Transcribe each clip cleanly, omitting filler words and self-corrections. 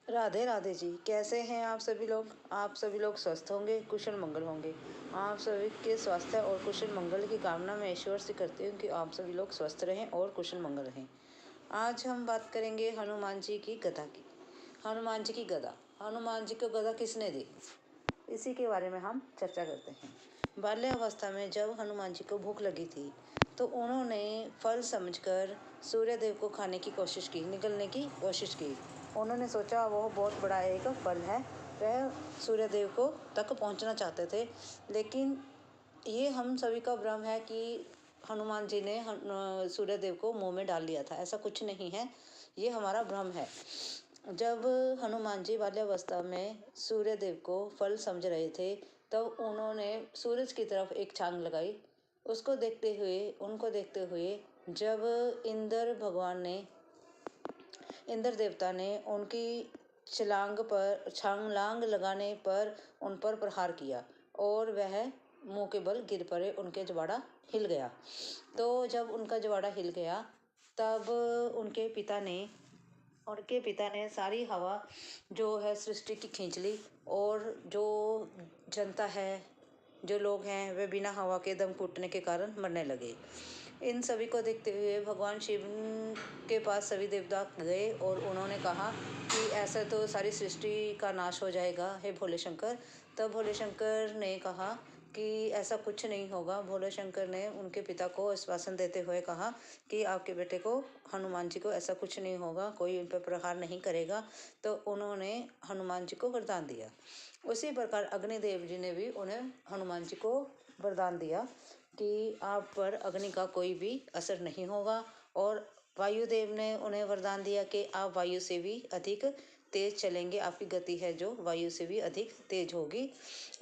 राधे राधे जी। कैसे हैं आप सभी लोग? आप सभी लोग स्वस्थ होंगे, कुशल मंगल होंगे। आप सभी के स्वास्थ्य और कुशल मंगल की कामना मैं ईश्वर से करती हूँ कि आप सभी लोग स्वस्थ रहें और कुशल मंगल रहें। आज हम बात करेंगे हनुमान जी की गदा की। हनुमान जी की गदा, हनुमान जी को गदा किसने दी, इसी के बारे में हम चर्चा करते हैं। बाल्यावस्था में जब हनुमान जी को भूख लगी थी तो उन्होंने फल समझकर सूर्यदेव को खाने की कोशिश की, निगलने की कोशिश की। उन्होंने सोचा वह बहुत बड़ा एक फल है, वह सूर्यदेव को तक पहुंचना चाहते थे। लेकिन ये हम सभी का भ्रम है कि हनुमान जी ने सूर्यदेव को मुंह में डाल लिया था। ऐसा कुछ नहीं है, ये हमारा भ्रम है। जब हनुमान जी बाल्यावस्था में सूर्यदेव को फल समझ रहे थे तब उन्होंने सूरज की तरफ एक छांग लगाई। उनको देखते हुए जब इंद्र देवता ने उनकी छलांग लगाने पर उन पर प्रहार किया और वह मुंह के बल गिर पड़े। उनके जबाड़ा हिल गया। तो जब उनका जबाड़ा हिल गया तब उनके पिता ने सारी हवा जो है सृष्टि की खींच ली और जो जनता है, जो लोग हैं, वे बिना हवा के दम घुटने के कारण मरने लगे। इन सभी को देखते हुए भगवान शिव के पास सभी देवता गए और उन्होंने कहा कि ऐसा तो सारी सृष्टि का नाश हो जाएगा, हे भोले शंकर। तब भोले शंकर ने कहा कि ऐसा कुछ नहीं होगा। भोले शंकर ने उनके पिता को आश्वासन देते हुए कहा कि आपके बेटे को, हनुमान जी को, ऐसा कुछ नहीं होगा, कोई उन पर प्रहार नहीं करेगा। तो उन्होंने हनुमान जी को वरदान दिया। उसी प्रकार अग्निदेव जी ने भी उन्हें, हनुमान जी को वरदान दिया कि आप पर अग्नि का कोई भी असर नहीं होगा। और वायुदेव ने उन्हें वरदान दिया कि आप वायु से भी अधिक तेज चलेंगे, आपकी गति है जो वायु से भी अधिक तेज होगी।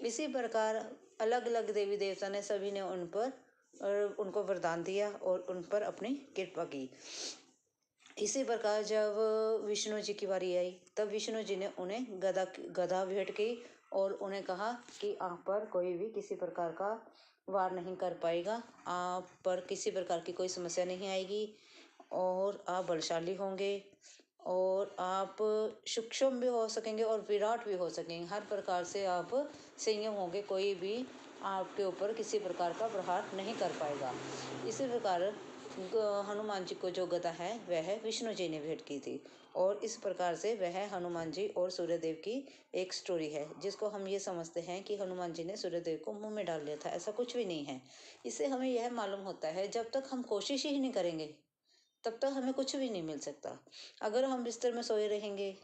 इसी प्रकार अलग अलग देवी देवता ने सभी ने उनको वरदान दिया और उन पर अपनी कृपा की। इसी प्रकार जब विष्णु जी की बारी आई तब विष्णु जी ने उन्हें गदा भेंट की और उन्हें कहा कि आप पर कोई भी किसी प्रकार का वार नहीं कर पाएगा, आप पर किसी प्रकार की कोई समस्या नहीं आएगी और आप बलशाली होंगे और आप सूक्ष्म भी हो सकेंगे और विराट भी हो सकेंगे। हर प्रकार से आप संयम होंगे, कोई भी आपके ऊपर किसी प्रकार का प्रहार नहीं कर पाएगा। इसी प्रकार हनुमान जी को जो गदा है वह विष्णु जी ने भेंट की थी और इस प्रकार से वह हनुमान जी और सूर्यदेव की एक स्टोरी है, जिसको हम ये समझते हैं कि हनुमान जी ने सूर्यदेव को मुंह में डाल लिया था। ऐसा कुछ भी नहीं है। इससे हमें यह मालूम होता है जब तक हम कोशिश ही नहीं करेंगे तब तक हमें कुछ भी नहीं मिल सकता। अगर हम बिस्तर में सोए रहेंगे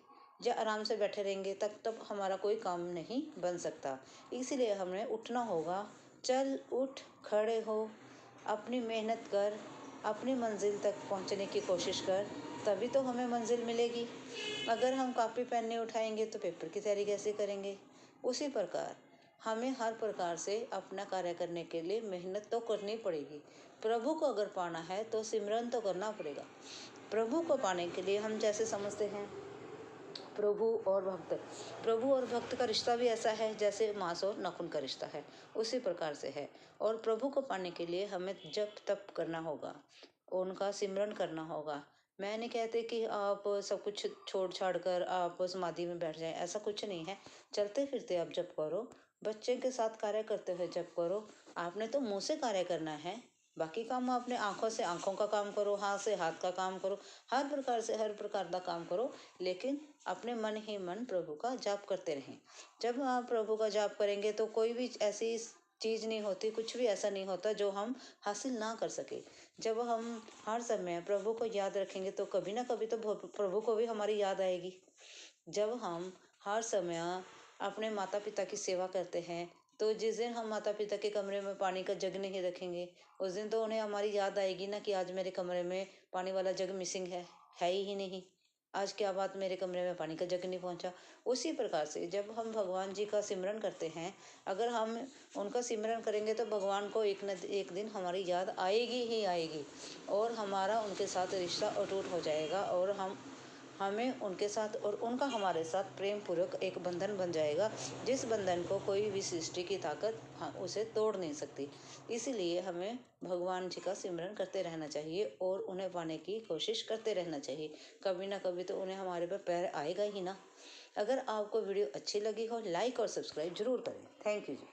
या आराम से बैठे रहेंगे तब हमारा कोई काम नहीं बन सकता। इसीलिए हमें उठना होगा। चल उठ, खड़े हो, अपनी मेहनत कर, अपनी मंजिल तक पहुंचने की कोशिश कर, तभी तो हमें मंजिल मिलेगी। अगर हम कॉपी पेन नहीं उठाएंगे तो पेपर की तैयारी कैसे करेंगे? उसी प्रकार हमें हर प्रकार से अपना कार्य करने के लिए मेहनत तो करनी पड़ेगी। प्रभु को अगर पाना है तो सिमरन तो करना पड़ेगा। प्रभु को पाने के लिए हम जैसे समझते हैं प्रभु और भक्त का रिश्ता भी ऐसा है जैसे मांस और नाखून का रिश्ता है, उसी प्रकार से है। और प्रभु को पाने के लिए हमें जप तप करना होगा, उनका सिमरन करना होगा। मैं नहीं कहते कि आप सब कुछ छोड़ छाड़ कर आप समाधि में बैठ जाएं, ऐसा कुछ नहीं है। चलते फिरते आप जप करो, बच्चे के साथ कार्य करते हुए जप करो। आपने तो मुंह से कार्य करना है, बाकी काम आपने आंखों से आंखों का काम करो, हाथ से हाथ का काम करो, हर प्रकार से हर प्रकार का काम करो, लेकिन अपने मन ही मन प्रभु का जाप करते रहें। जब आप प्रभु का जाप करेंगे तो कोई भी ऐसी चीज़ नहीं होती, कुछ भी ऐसा नहीं होता जो हम हासिल ना कर सके। जब हम हर समय प्रभु को याद रखेंगे तो कभी ना कभी तो प्रभु को भी हमारी याद आएगी। जब हम हर समय अपने माता पिता की सेवा करते हैं तो जिस दिन हम माता पिता के कमरे में पानी का जग नहीं रखेंगे उस दिन तो उन्हें हमारी याद आएगी ना कि आज मेरे कमरे में पानी वाला जग मिसिंग है ही नहीं, आज क्या बात मेरे कमरे में पानी का जग नहीं पहुंचा। उसी प्रकार से जब हम भगवान जी का सिमरन करते हैं, अगर हम उनका सिमरन करेंगे तो भगवान को एक न एक दिन हमारी याद आएगी ही आएगी और हमारा उनके साथ रिश्ता अटूट हो जाएगा और हम हमें उनके साथ और उनका हमारे साथ प्रेम पूर्वक एक बंधन बन जाएगा, जिस बंधन को कोई भी सृष्टि की ताकत उसे तोड़ नहीं सकती। इसीलिए हमें भगवान जी का सिमरन करते रहना चाहिए और उन्हें पाने की कोशिश करते रहना चाहिए। कभी ना कभी तो उन्हें हमारे पर पैर आएगा ही ना। अगर आपको वीडियो अच्छी लगी हो, लाइक और सब्सक्राइब जरूर करें। Thank you ji.